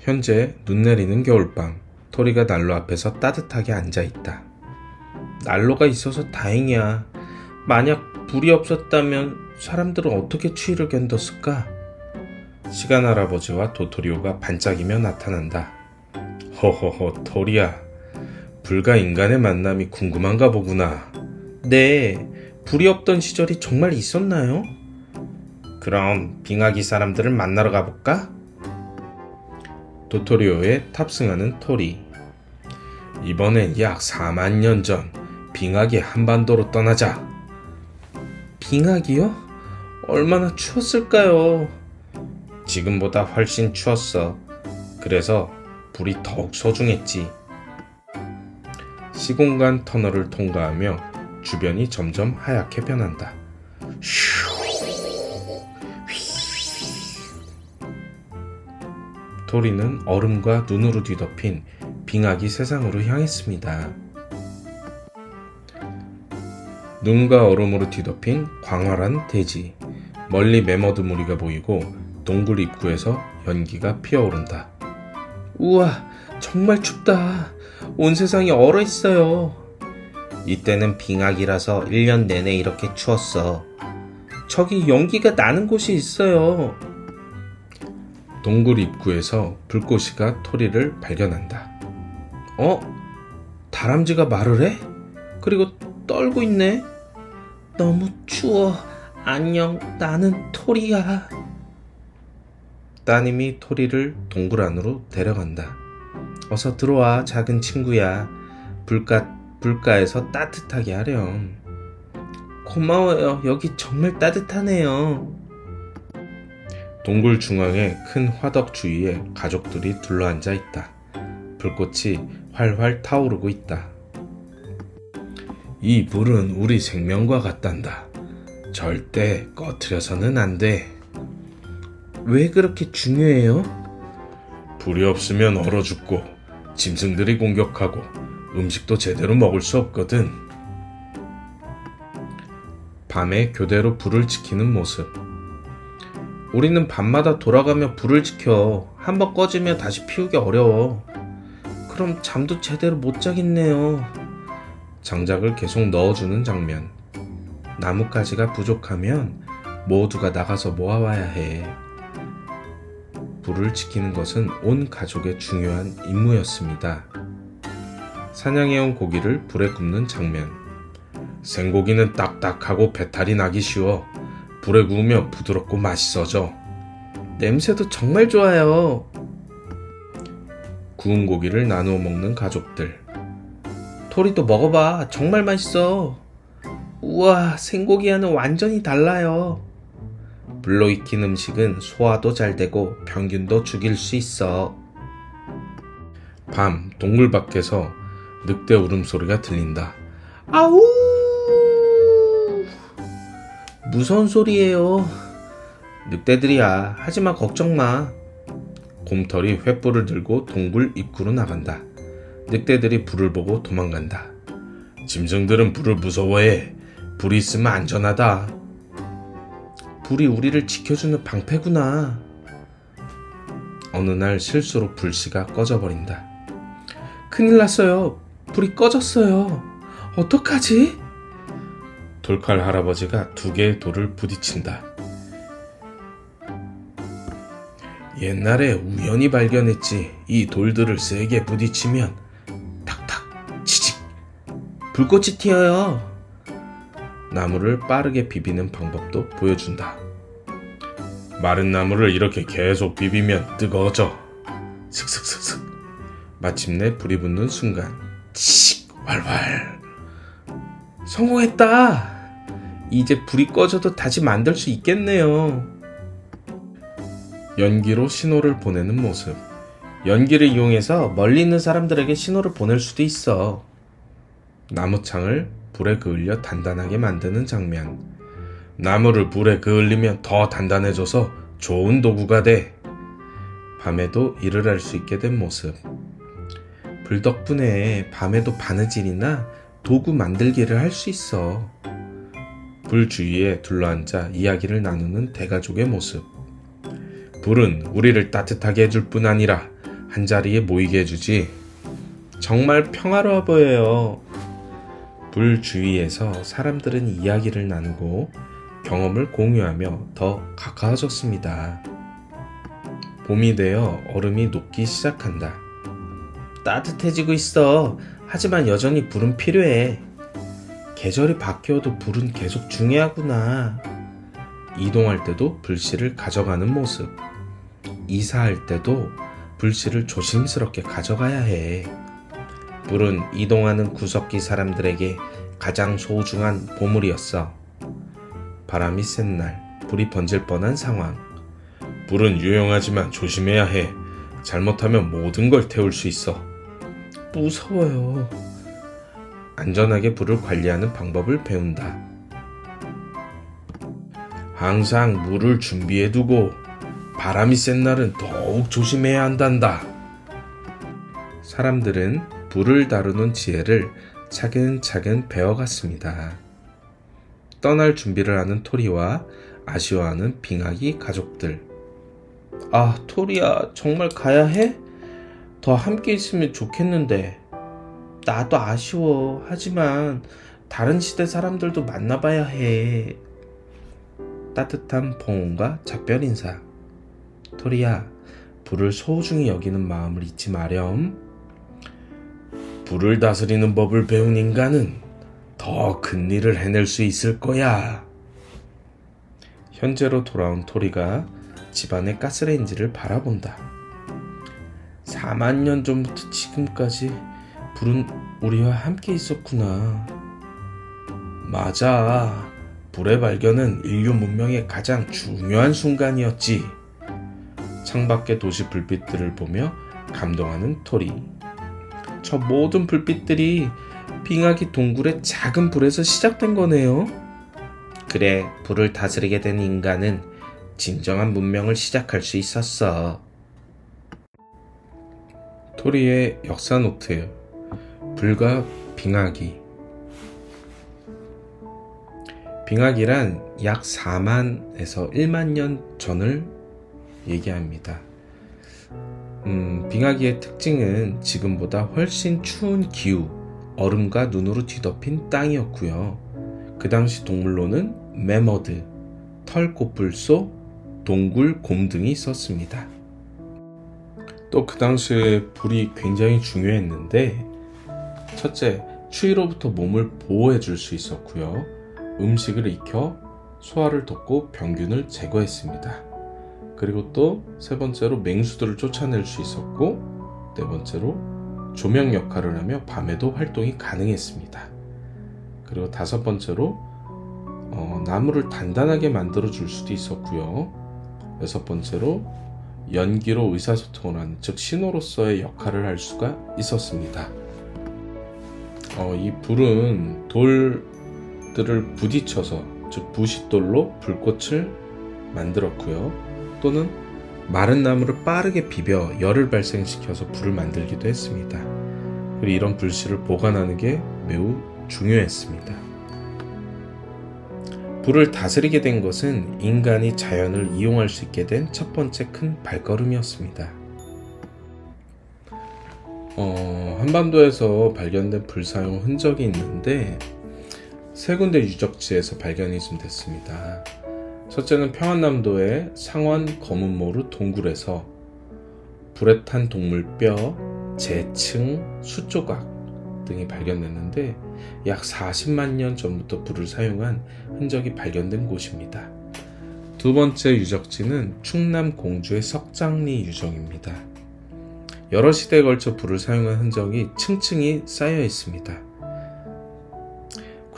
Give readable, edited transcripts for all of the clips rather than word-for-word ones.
현재 눈 내리는 겨울밤, 토리가 난로 앞에서 따뜻하게 앉아있다. 난로가 있어서 다행이야. 만약 불이 없었다면 사람들은 어떻게 추위를 견뎠을까? 시간 할아버지와 도토리오가 반짝이며 나타난다. 허허허, 토리야. 불과 인간의 만남이 궁금한가 보구나. 네, 불이 없던 시절이 정말 있었나요? 그럼 빙하기 사람들을 만나러 가볼까? 도토리오에 탑승하는 토리. 이번엔 약 4만 년 전 빙하기 한반도로 떠나자. 빙하기요? 얼마나 추웠을까요? 지금보다 훨씬 추웠어. 그래서 불이 더욱 소중했지. 시공간 터널을 통과하며 주변이 점점 하얗게 변한다. 토리는 얼음과 눈으로 뒤덮인 빙하기 세상으로 향했습니다. 눈과 얼음으로 뒤덮인 광활한 대지, 멀리 매머드 무리가 보이고 동굴 입구에서 연기가 피어오른다. 우와, 정말 춥다. 온 세상이 얼어있어요. 이때는 빙하기라서 1년 내내 이렇게 추웠어. 저기 연기가 나는 곳이 있어요. 동굴 입구에서 불꽃이가 토리를 발견한다. 다람쥐가 말을 해? 그리고 떨고 있네. 너무 추워. 안녕, 나는 토리야. 따님이 토리를 동굴 안으로 데려간다. 어서 들어와, 작은 친구야. 불가에서 따뜻하게 하렴. 고마워요. 여기 정말 따뜻하네요. 동굴 중앙에 큰 화덕 주위에 가족들이 둘러앉아 있다. 불꽃이 활활 타오르고 있다. 이 불은 우리 생명과 같단다. 절대 꺼트려서는 안 돼. 왜 그렇게 중요해요? 불이 없으면 얼어 죽고 짐승들이 공격하고 음식도 제대로 먹을 수 없거든. 밤에 교대로 불을 지키는 모습. 우리는 밤마다 돌아가며 불을 지켜. 한번 꺼지면 다시 피우기 어려워. 그럼 잠도 제대로 못 자겠네요. 장작을 계속 넣어주는 장면. 나뭇가지가 부족하면 모두가 나가서 모아와야 해. 불을 지키는 것은 온 가족의 중요한 임무였습니다. 사냥해온 고기를 불에 굽는 장면. 생고기는 딱딱하고 배탈이 나기 쉬워. 불에 구우면 부드럽고 맛있어져. 냄새도 정말 좋아요. 구운 고기를 나누어 먹는 가족들. 토리도 먹어봐. 정말 맛있어. 우와, 생고기와는 완전히 달라요. 불로 익힌 음식은 소화도 잘 되고 병균도 죽일 수 있어. 밤 동굴 밖에서 늑대 울음소리가 들린다. 아우! 무서운 소리예요. 늑대들이야. 하지만 걱정 마. 곰털이 횃불을 들고 동굴 입구로 나간다. 늑대들이 불을 보고 도망간다. 짐승들은 불을 무서워해. 불이 있으면 안전하다. 불이 우리를 지켜주는 방패구나. 어느 날 실수로 불씨가 꺼져버린다. 큰일 났어요. 불이 꺼졌어요. 어떡하지? 돌칼 할아버지가 2개의 돌을 부딪힌다. 옛날에 우연히 발견했지. 이 돌들을 세게 부딪히면 탁탁 치직 불꽃이 튀어요. 나무를 빠르게 비비는 방법도 보여준다. 마른 나무를 이렇게 계속 비비면 뜨거워져. 슥슥슥슥. 마침내 불이 붙는 순간 치익 활활. 성공했다. 이제 불이 꺼져도 다시 만들 수 있겠네요. 연기로 신호를 보내는 모습. 연기를 이용해서 멀리 있는 사람들에게 신호를 보낼 수도 있어. 나무창을 불에 그을려 단단하게 만드는 장면. 나무를 불에 그을리면 더 단단해져서 좋은 도구가 돼. 밤에도 일을 할 수 있게 된 모습. 불 덕분에 밤에도 바느질이나 도구 만들기를 할 수 있어. 불 주위에 둘러앉아 이야기를 나누는 대가족의 모습. 불은 우리를 따뜻하게 해줄 뿐 아니라 한자리에 모이게 해주지. 정말 평화로워 보여요. 불 주위에서 사람들은 이야기를 나누고 경험을 공유하며 더 가까워졌습니다. 봄이 되어 얼음이 녹기 시작한다. 따뜻해지고 있어. 하지만 여전히 불은 필요해. 계절이 바뀌어도 불은 계속 중요하구나. 이동할 때도 불씨를 가져가는 모습. 이사할 때도 불씨를 조심스럽게 가져가야 해. 불은 이동하는 구석기 사람들에게 가장 소중한 보물이었어. 바람이 센 날, 불이 번질 뻔한 상황. 불은 유용하지만 조심해야 해. 잘못하면 모든 걸 태울 수 있어. 무서워요. 안전하게 불을 관리하는 방법을 배운다. 항상 물을 준비해두고 바람이 센 날은 더욱 조심해야 한단다. 사람들은 불을 다루는 지혜를 차근차근 배워갔습니다. 떠날 준비를 하는 토리와 아쉬워하는 빙하기 가족들. 아, 토리야, 정말 가야 해? 더 함께 있으면 좋겠는데. 나도 아쉬워. 하지만 다른 시대 사람들도 만나봐야 해. 따뜻한 봉헌과 작별 인사. 토리야, 불을 소중히 여기는 마음을 잊지 마렴. 불을 다스리는 법을 배운 인간은 더 큰 일을 해낼 수 있을 거야. 현재로 돌아온 토리가 집안의 가스레인지를 바라본다. 4만 년 전부터 지금까지 불은 우리와 함께 있었구나. 맞아. 불의 발견은 인류 문명의 가장 중요한 순간이었지. 창밖의 도시 불빛들을 보며 감동하는 토리. 저 모든 불빛들이 빙하기 동굴의 작은 불에서 시작된 거네요. 그래, 불을 다스리게 된 인간은 진정한 문명을 시작할 수 있었어. 토리의 역사 노트. 불과 빙하기. 빙하기란 약 4만에서 1만 년 전을 얘기합니다. 빙하기의 특징은 지금보다 훨씬 추운 기후, 얼음과 눈으로 뒤덮인 땅이었고요. 그 당시 동물로는 매머드, 털꽃불소, 동굴, 곰 등이 있었습니다. 또 그 당시에 불이 굉장히 중요했는데, 첫째, 추위로부터 몸을 보호해 줄 수 있었고요. 음식을 익혀 소화를 돕고 병균을 제거했습니다. 그리고 또 세 번째로 맹수들을 쫓아낼 수 있었고, 네 번째로 조명 역할을 하며 밤에도 활동이 가능했습니다. 그리고 다섯 번째로 나무를 단단하게 만들어 줄 수도 있었고요. 여섯 번째로 연기로 의사소통을 하는, 즉 신호로서의 역할을 할 수가 있었습니다. 이 불은 돌들을 부딪혀서, 즉 부싯돌로 불꽃을 만들었고요. 또는 마른 나무를 빠르게 비벼 열을 발생시켜서 불을 만들기도 했습니다. 그리고 이런 불씨를 보관하는 게 매우 중요했습니다. 불을 다스리게 된 것은 인간이 자연을 이용할 수 있게 된 첫 번째 큰 발걸음이었습니다. 한반도에서 발견된 불 사용 흔적이 있는데 세 군데 유적지에서 발견이 좀 됐습니다. 첫째는 평안남도의 상원 검은모루 동굴에서 불에 탄 동물뼈, 재층, 수조각 등이 발견됐는데 약 40만 년 전부터 불을 사용한 흔적이 발견된 곳입니다. 두 번째 유적지는 충남 공주의 석장리 유적입니다. 여러 시대에 걸쳐 불을 사용한 흔적이 층층이 쌓여 있습니다.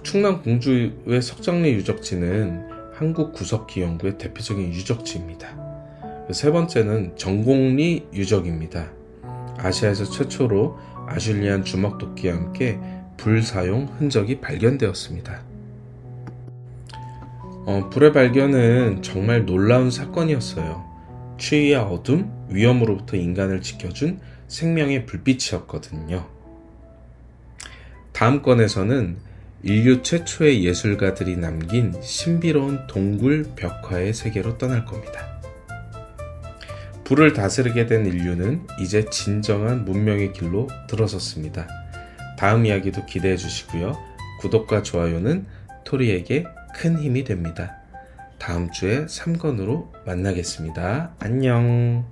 충남 공주의 석장리 유적지는 한국 구석기 연구의 대표적인 유적지입니다. 세 번째는 정곡리 유적입니다. 아시아에서 최초로 아슐리안 주먹도끼와 함께 불 사용 흔적이 발견되었습니다. 불의 발견은 정말 놀라운 사건이었어요. 추위와 어둠, 위험으로부터 인간을 지켜준 생명의 불빛이었거든요. 다음 건에서는 인류 최초의 예술가들이 남긴 신비로운 동굴 벽화의 세계로 떠날 겁니다. 불을 다스리게 된 인류는 이제 진정한 문명의 길로 들어섰습니다. 다음 이야기도 기대해 주시고요. 구독과 좋아요는 토리에게 큰 힘이 됩니다. 다음 주에 3권으로 만나겠습니다. 안녕.